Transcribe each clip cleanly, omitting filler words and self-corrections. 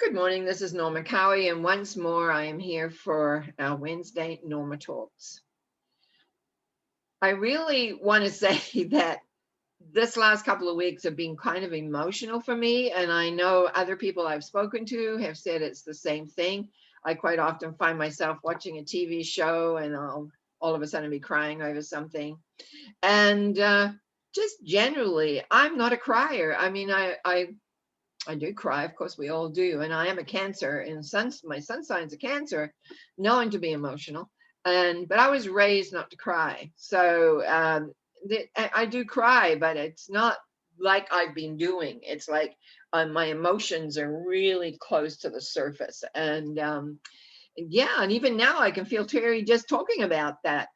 Good morning. This is Norma Cowie, and once more I am here for our Wednesday Norma Talks. I really want to say that this last couple of weeks have been kind of emotional for me, and I know other people I've spoken to have said it's the same thing. I quite often find myself watching a TV show and I'll all of a sudden be crying over something. And just generally, I'm not a crier. I mean, I do cry, of course we all do, and I am a Cancer, and my sun sign's a Cancer, known to be emotional, and but I was raised not to cry, so I do cry, but it's not like I've been doing. It's like my emotions are really close to the surface, and yeah, and even now I can feel teary just talking about that.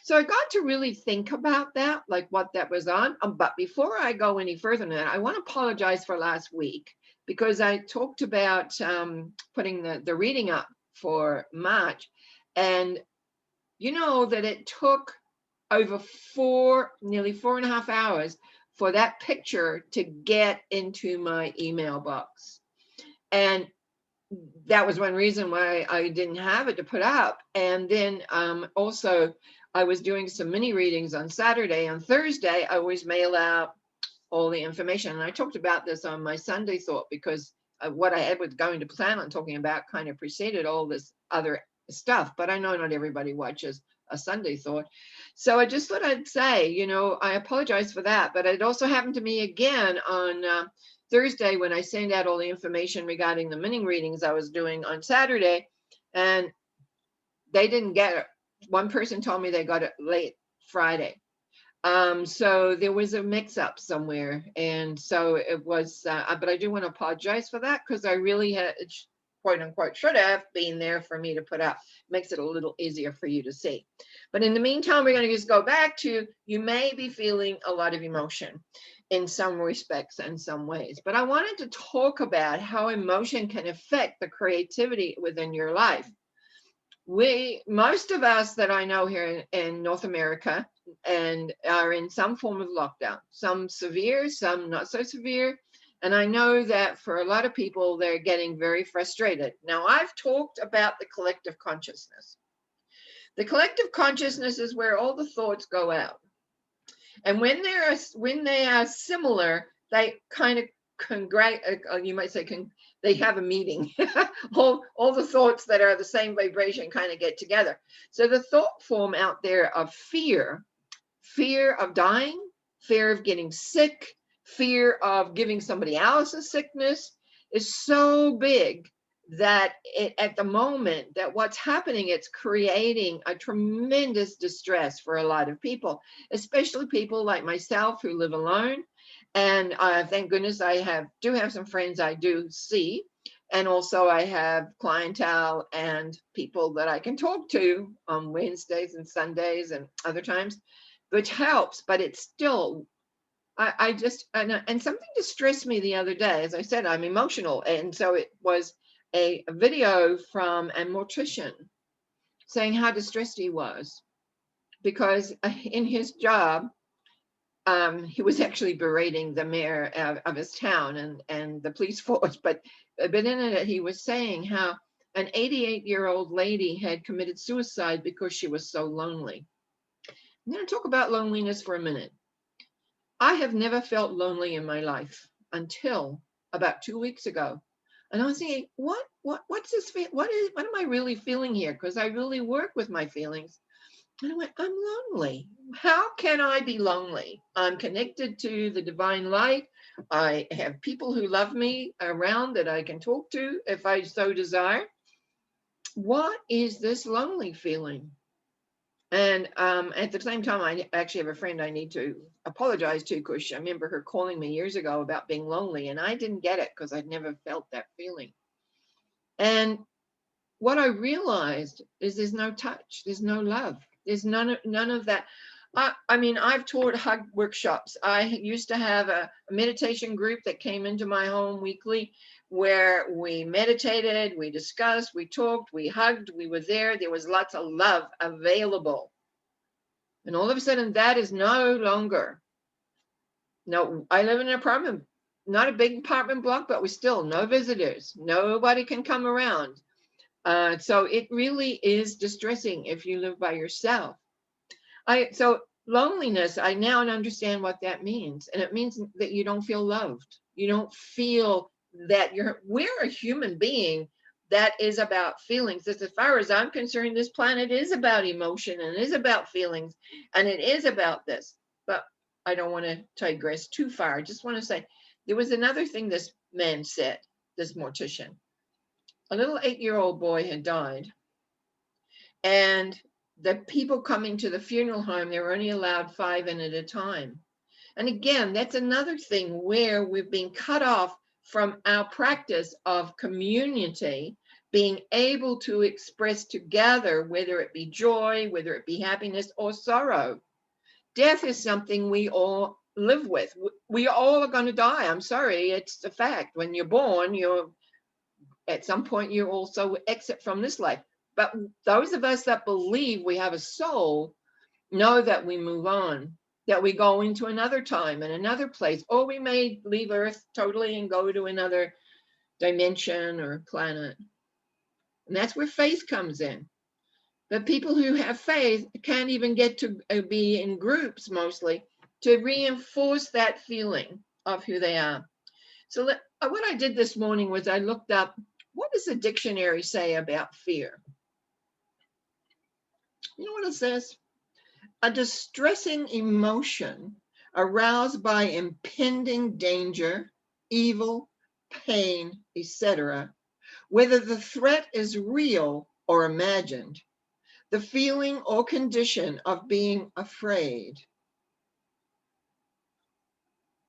So I got to really think about that, like what that was on. But before I go any further than that, I want to apologize for last week because I talked about putting the reading up for March. And you know that it took over nearly 4.5 hours for that picture to get into my email box. And that was one reason why I didn't have it to put up. And then also, I was doing some mini readings on Saturday. On Thursday, I always mail out all the information. And I talked about this on my Sunday thought because what I had was going to plan on talking about kind of preceded all this other stuff. But I know not everybody watches a Sunday thought. So I just thought I'd say, I apologize for that. But it also happened to me again on Thursday when I sent out all the information regarding the mini readings I was doing on Saturday. And they didn't get it. One person told me they got it late Friday. So there was a mix up somewhere. And so it was, but I do want to apologize for that because I really had, quote unquote, should have been there for me to put up. Makes it a little easier for you to see. But in the meantime, we're going to just go back to you may be feeling a lot of emotion in some respects and some ways. But I wanted to talk about how emotion can affect the creativity within your life. Most of us that I know here in North America and are in some form of lockdown, some severe, some not so severe. And I know that for a lot of people, they're getting very frustrated. Now, I've talked about the collective consciousness. The collective consciousness is where all the thoughts go out. And when they are similar, they kind of you might say they have a meeting. all the thoughts that are the same vibration kind of get together. So the thought form out there of fear of dying, fear of getting sick, fear of giving somebody else a sickness is so big that at the moment that what's happening, it's creating a tremendous distress for a lot of people, especially people like myself who live alone. And thank goodness I do have some friends I do see. And also I have clientele and people that I can talk to on Wednesdays and Sundays and other times, which helps, but it's still, I just, and something distressed me the other day. As I said, I'm emotional. And so it was a video from a mortician saying how distressed he was because in his job, he was actually berating the mayor of his town and the police force, but in it, he was saying how an 88-year-old lady had committed suicide because she was so lonely. I'm going to talk about loneliness for a minute. I have never felt lonely in my life until about 2 weeks ago. And I was thinking, what's this? What am I really feeling here? Because I really work with my feelings. And I went, I'm lonely. How can I be lonely? I'm connected to the divine light. I have people who love me around that I can talk to if I so desire. What is this lonely feeling? And at the same time, I actually have a friend I need to apologize to because I remember her calling me years ago about being lonely, and I didn't get it because I'd never felt that feeling. And what I realized is there's no touch, there's no love, there's none of that. I mean, I've taught hug workshops. I used to have a meditation group that came into my home weekly where we meditated, we discussed, we talked, we hugged, we were there. There was lots of love available. And all of a sudden, that is no longer. No, I live in an apartment not a big apartment block, but we still no visitors. Nobody can come around. So it really is distressing if you live by yourself. So loneliness, I now understand what that means. And it means that you don't feel loved. You don't feel that we're a human being that is about feelings. As far as I'm concerned, this planet is about emotion and is about feelings and it is about this. But I don't want to digress too far. I just want to say there was another thing this man said, this mortician. A little 8-year-old boy had died. And the people coming to the funeral home, they were only allowed 5 in at a time. And again, that's another thing where we've been cut off from our practice of community, being able to express together, whether it be joy, whether it be happiness or sorrow. Death is something we all live with. We all are going to die. I'm sorry, it's a fact. When you're born, at some point you also exit from this life. But those of us that believe we have a soul know that we move on, that we go into another time and another place, or we may leave Earth totally and go to another dimension or planet. And that's where faith comes in. But people who have faith can't even get to be in groups mostly to reinforce that feeling of who they are. So what I did this morning was I looked up, what does the dictionary say about fear? You know what it says? A distressing emotion aroused by impending danger, evil, pain, etc., whether the threat is real or imagined, the feeling or condition of being afraid,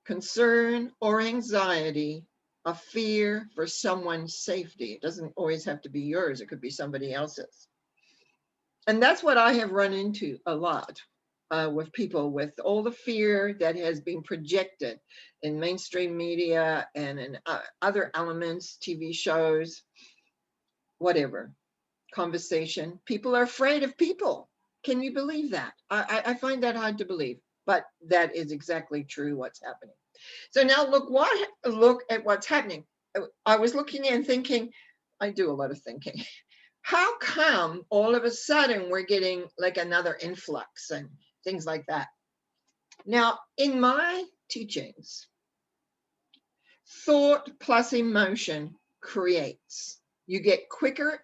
concern or anxiety, a fear for someone's safety. It doesn't always have to be yours, it could be somebody else's. And that's what I have run into a lot with people, with all the fear that has been projected in mainstream media and in other elements, TV shows, whatever, conversation. People are afraid of people. Can you believe that? I find that hard to believe, but that is exactly true what's happening. So now look at what's happening. I was looking and thinking, I do a lot of thinking. How come all of a sudden we're getting like another influx and things like that? Now, in my teachings, thought plus emotion creates. You get quicker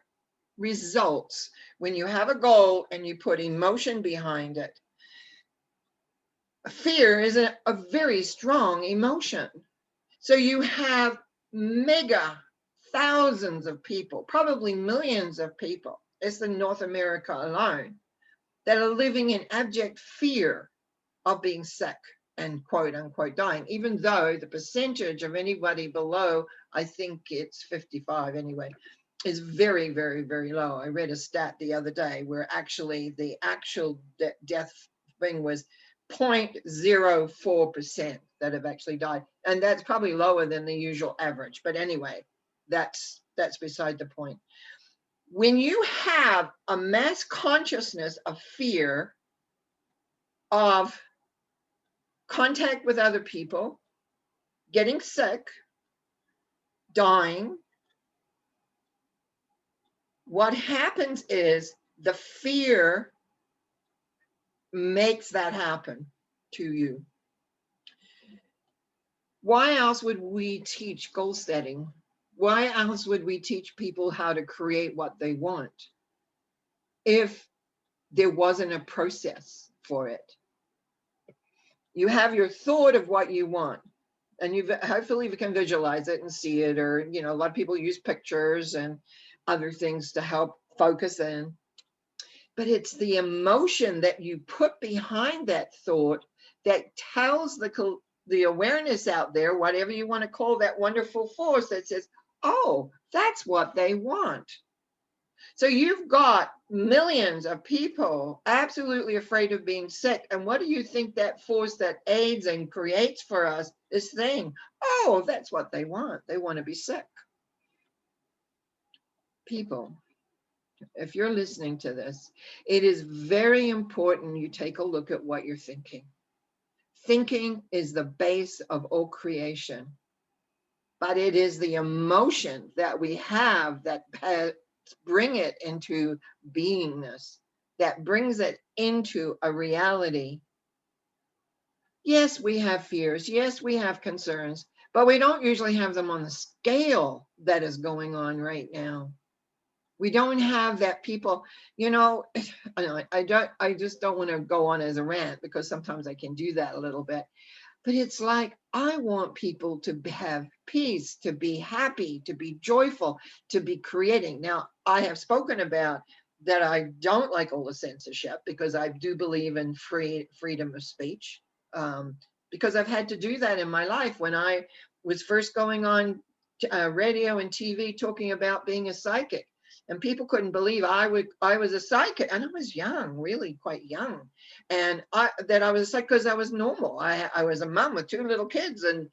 results when you have a goal and you put emotion behind it. Fear is a very strong emotion. So you have mega thousands of people, probably millions of people, it's in North America alone, that are living in abject fear of being sick and quote unquote dying, even though the percentage of anybody below, I think it's 55 anyway, is very, very, very low. I read a stat the other day where actually the actual death thing was 0.04% that have actually died. And that's probably lower than the usual average. But anyway, that's beside the point. When you have a mass consciousness of fear, of contact with other people, getting sick, dying, what happens is the fear makes that happen to you. Why else would we teach goal setting? Why else would we teach people how to create what they want if there wasn't a process for it? You have your thought of what you want, and you hopefully you can visualize it and see it, or a lot of people use pictures and other things to help focus in. But it's the emotion that you put behind that thought that tells the awareness out there, whatever you want to call that wonderful force, that says, oh, that's what they want. So you've got millions of people absolutely afraid of being sick. And what do you think that force that aids and creates for us is saying? Oh, that's what they want. They want to be sick. People, if you're listening to this, it is very important you take a look at what you're thinking. Thinking is the base of all creation. but it is the emotion that we have that bring it into beingness, that brings it into a reality. Yes, we have fears. Yes, we have concerns, but we don't usually have them on the scale that is going on right now. We don't have that people, you know, I just don't want to go on as a rant because sometimes I can do that a little bit. But it's like, I want people to have peace, to be happy, to be joyful, to be creating. Now, I have spoken about that I don't like all the censorship because I do believe in freedom of speech. Um, because I've had to do that in my life when I was first going on radio and TV talking about being a psychic. And people couldn't believe I was a psychic, and I was young, really quite young, and I was like, because I was normal. I was a mom with two little kids, and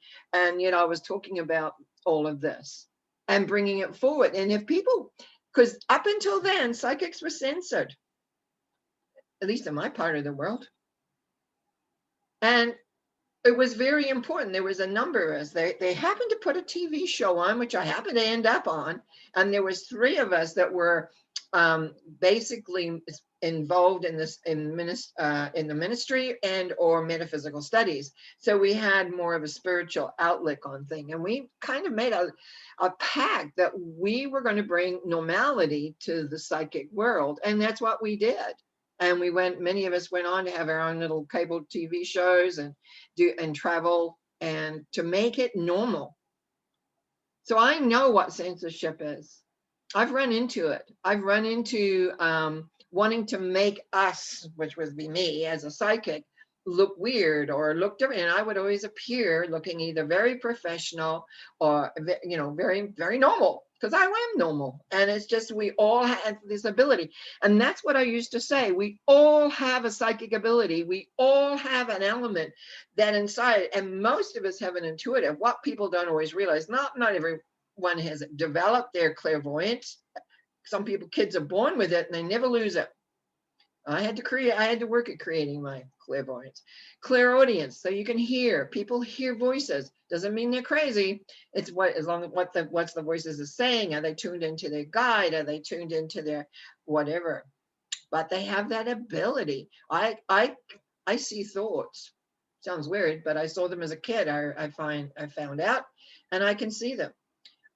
you know, I was talking about all of this and bringing it forward. And if people, because up until then, psychics were censored, at least in my part of the world, and it was very important. There was a number of us. They happened to put a TV show on, which I happened to end up on, and there was three of us that were basically involved in this in the ministry and or metaphysical studies. So we had more of a spiritual outlook on thing, and we kind of made a pact that we were going to bring normality to the psychic world, and that's what we did. And we went. Many of us went on to have our own little cable TV shows and do and travel and to make it normal. So I know what censorship is. I've run into it. I've run into wanting to make us, which would be me as a psychic, look weird or look different. And I would always appear looking either very professional or, you know, very, very normal because I am normal. And it's just we all have this ability. And that's what I used to say. We all have a psychic ability. We all have an element that inside, and most of us have an intuitive. What people don't always realize, not everyone has developed their clairvoyance. Some people, kids are born with it and they never lose it. I had to work at creating my clairvoyance. Clairaudience, so you can hear. People hear voices. Doesn't mean they're crazy. It's what, as long as what's the voices are saying. Are they tuned into their guide? Are they tuned into their whatever? But they have that ability. I see thoughts. Sounds weird, but I saw them as a kid. I found out, and I can see them.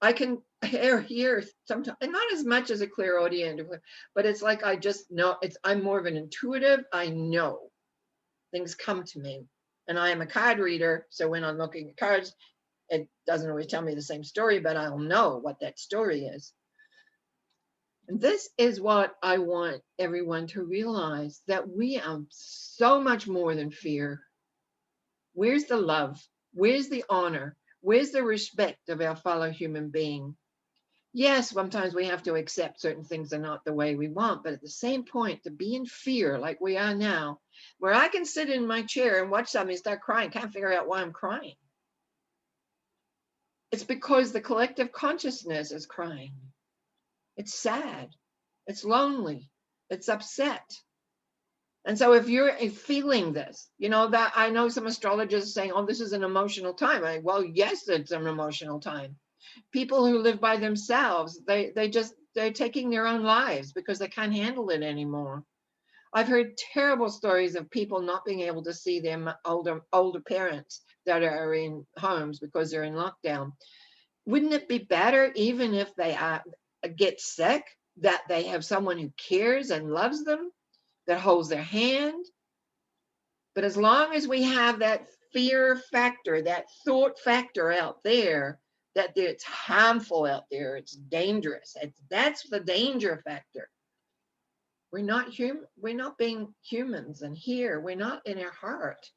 I can hear sometimes, and not as much as a clairaudient, but it's like I just know. I'm more of an intuitive. I know things come to me, and I am a card reader. So when I'm looking at cards, it doesn't always tell me the same story, but I'll know what that story is. And this is what I want everyone to realize, that we are so much more than fear. Where's the love? Where's the honor? Where's the respect of our fellow human being? Yes, sometimes we have to accept certain things are not the way we want, but at the same point, to be in fear like we are now, where I can sit in my chair and watch somebody start crying, can't figure out why I'm crying. It's because the collective consciousness is crying. It's sad. It's lonely. It's upset. And so if you're feeling this, you know, that I know some astrologers are saying, oh, this is an emotional time. Well, yes, it's an emotional time. People who live by themselves, they're taking their own lives because they can't handle it anymore. I've heard terrible stories of people not being able to see their older parents that are in homes because they're in lockdown. Wouldn't it be better, even if they get sick, that they have someone who cares and loves them, that holds their hand? But as long as we have that fear factor, that thought factor out there, that it's harmful out there, it's dangerous. That's the danger factor. We're not human. We're not being humans, and here we're not in our heart.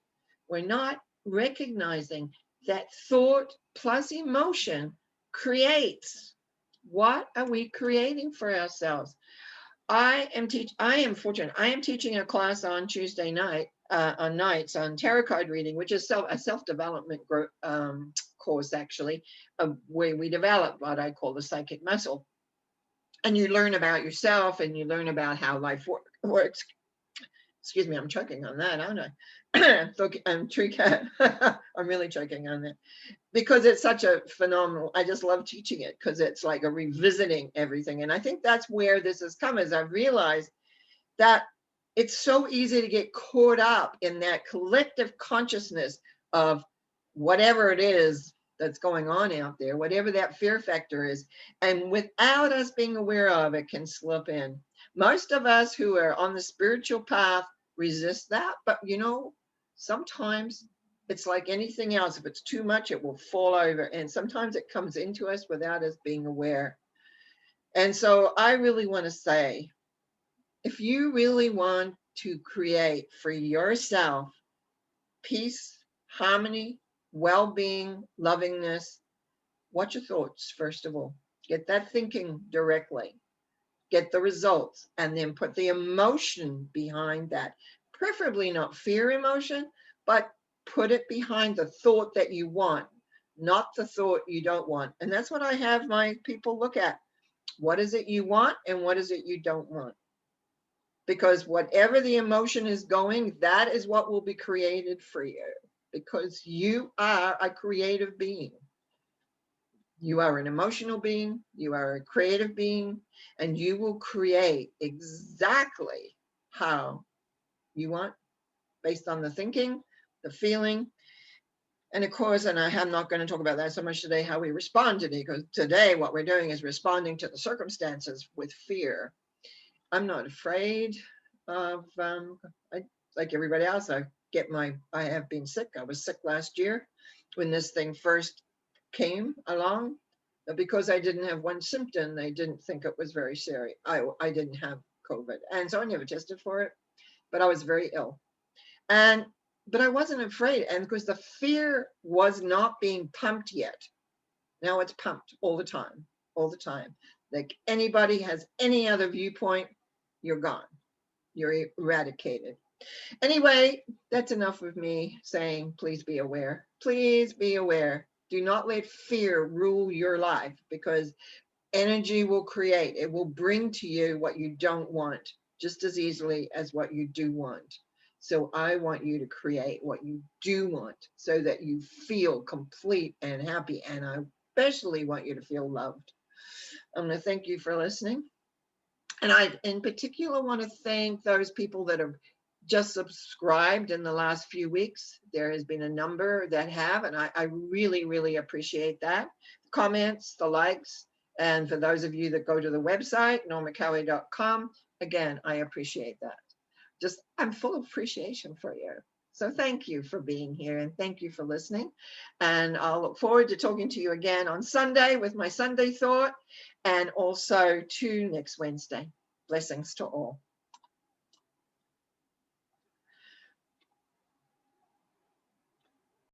We're not recognizing that thought plus emotion creates. What are we creating for ourselves? I am fortunate. I am teaching a class on Tuesday night, on nights, on tarot card reading, which is a self-development course, actually, where we develop what I call the psychic muscle. And you learn about yourself and you learn about how life works. Excuse me, I'm choking on that, aren't I? I'm I'm really choking on that because it's such a phenomenal. I just love teaching it because it's like a revisiting everything. And I think that's where this has come, as I've realized that it's so easy to get caught up in that collective consciousness of whatever it is that's going on out there, whatever that fear factor is. And without us being aware of it, can slip in. Most of us who are on the spiritual path resist that. But sometimes it's like anything else. If it's too much, it will fall over. And sometimes it comes into us without us being aware. And so I really want to say, if you really want to create for yourself peace, harmony, well-being, lovingness, watch your thoughts, first of all. Get that thinking directly. Get the results, and then put the emotion behind that. Preferably not fear emotion, but put it behind the thought that you want, not the thought you don't want. And that's what I have my people look at. What is it you want and what is it you don't want? Because whatever the emotion is going, that is what will be created for you, because you are a creative being. You are an emotional being, you are a creative being, and you will create exactly how you want based on the thinking, the feeling. And of course, and I'm not going to talk about that so much today, how we respond to it, because today what we're doing is responding to the circumstances with fear. I'm not afraid of, like everybody else, I have been sick. I was sick last year when this thing first came along. Because I didn't have one symptom, they didn't think it was very serious. I didn't have COVID. And so I never tested for it, but I was very ill. But I wasn't afraid. And because the fear was not being pumped yet. Now it's pumped all the time, all the time. Like anybody has any other viewpoint, you're gone. You're eradicated. Anyway, that's enough of me saying, please be aware. Please be aware. Do not let fear rule your life, because energy will create. It will bring to you what you don't want just as easily as what you do want. So I want you to create what you do want so that you feel complete and happy. And I especially want you to feel loved. I'm going to thank you for listening. And I, in particular, want to thank those people that have just subscribed in the last few weeks. There has been a number that have, and I really, really appreciate that. The comments, the likes, and for those of you that go to the website, normacowie.com, again, I appreciate that. I'm full of appreciation for you. So thank you for being here and thank you for listening. And I'll look forward to talking to you again on Sunday with my Sunday thought, and also to next Wednesday. Blessings to all.